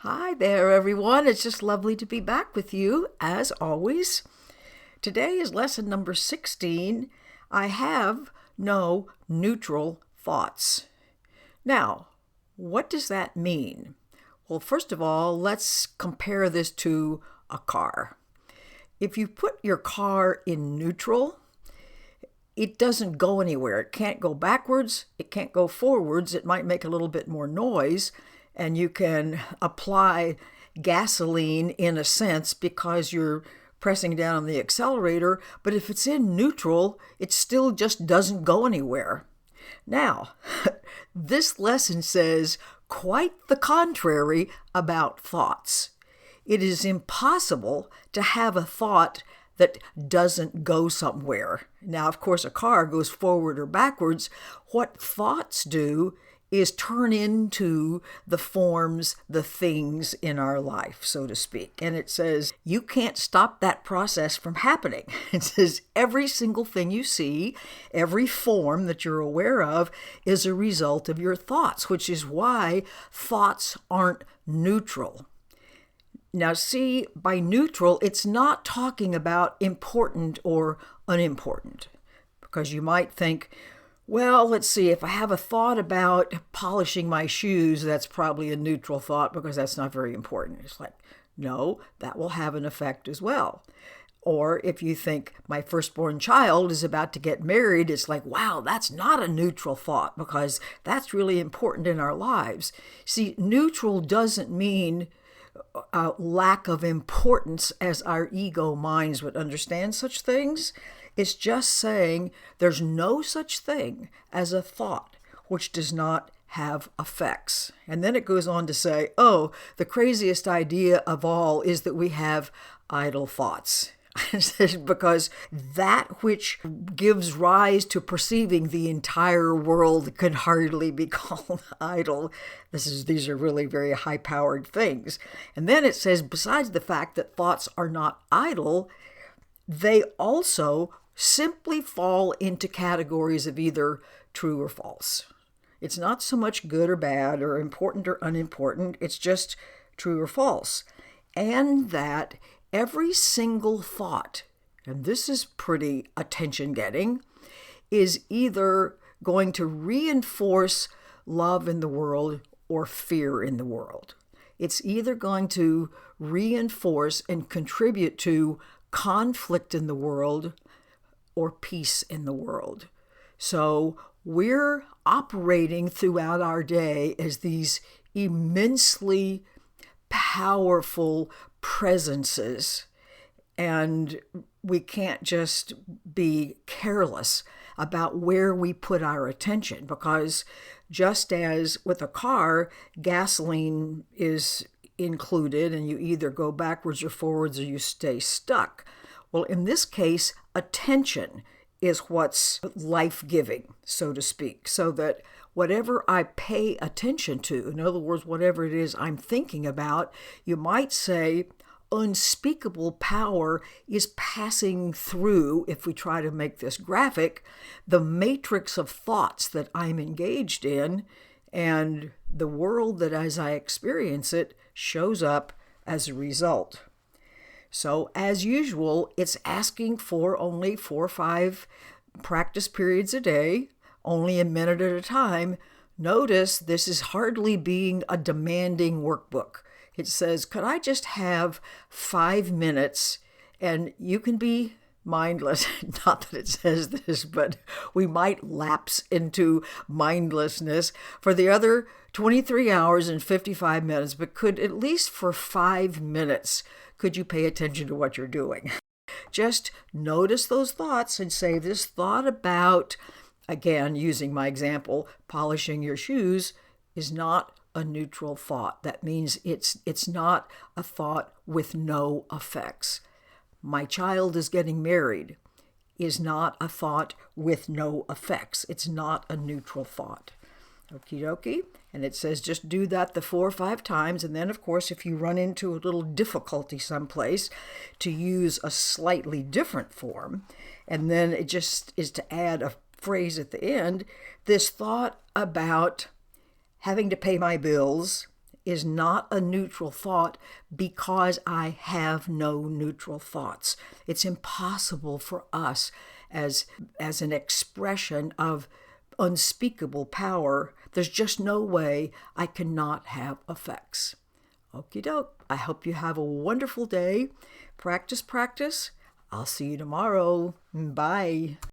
Hi there, everyone. It's just lovely to be back with you, as always. Today is lesson number 16. I have no neutral thoughts. Now, what does that mean? Well, first of all, let's compare this to a car. If you put your car in neutral, it doesn't go anywhere. It can't go backwards. It can't go forwards. It might make a little bit more noise, and you can apply gasoline in a sense because you're pressing down on the accelerator. But if it's in neutral, it still just doesn't go anywhere. Now, this lesson says quite the contrary about thoughts. It is impossible to have a thought that doesn't go somewhere. Now, of course, a car goes forward or backwards. What thoughts do is turn into the forms, the things in our life, so to speak. And it says you can't stop that process from happening. It says every single thing you see, every form that you're aware of is a result of your thoughts, which is why thoughts aren't neutral. Now, see, by neutral, it's not talking about important or unimportant, because you might think, well, let's see, if I have a thought about polishing my shoes, that's probably a neutral thought because that's not very important. It's like, no, that will have an effect as well. Or if you think my firstborn child is about to get married, it's like, wow, that's not a neutral thought because that's really important in our lives. See, neutral doesn't mean lack of importance as our ego minds would understand such things. It's just saying there's no such thing as a thought which does not have effects. And then it goes on to say, oh, the craziest idea of all is that we have idle thoughts. Because that which gives rise to perceiving the entire world could hardly be called idle. These are really very high-powered things. And then it says, besides the fact that thoughts are not idle, they also simply fall into categories of either true or false. It's not so much good or bad or important or unimportant. It's just true or false. And that every single thought, and this is pretty attention-getting, is either going to reinforce love in the world or fear in the world. It's either going to reinforce and contribute to conflict in the world or peace in the world. So we're operating throughout our day as these immensely powerful presences, and we can't just be careless about where we put our attention, because just as with a car, gasoline is included and you either go backwards or forwards or you stay stuck. Well, in this case, attention is what's life-giving, so to speak, so that whatever I pay attention to, in other words, whatever it is I'm thinking about, you might say unspeakable power is passing through, if we try to make this graphic, the matrix of thoughts that I'm engaged in, and the world that as I experience it shows up as a result. So as usual, it's asking for only 4 or 5 practice periods a day, only a minute at a time. Notice this is hardly being a demanding workbook. It says, could I just have 5 minutes? And you can be mindless. Not that it says this, but we might lapse into mindlessness for the other 23 hours and 55 minutes, but could at least for 5 minutes, could you pay attention to what you're doing? Just notice those thoughts and say, this thought about, again, using my example, polishing your shoes is not a neutral thought. That means it's not a thought with no effects. My child is getting married is not a thought with no effects. It's not a neutral thought. Okie dokie. And it says just do that the 4 or 5 times. And then, of course, if you run into a little difficulty someplace, to use a slightly different form. And then it just is to add a phrase at the end, this thought about having to pay my bills is not a neutral thought because I have no neutral thoughts. It's impossible for us as an expression of unspeakable power. There's just no way I cannot have effects. Okie doke. I hope you have a wonderful day. Practice, practice. I'll see you tomorrow. Bye.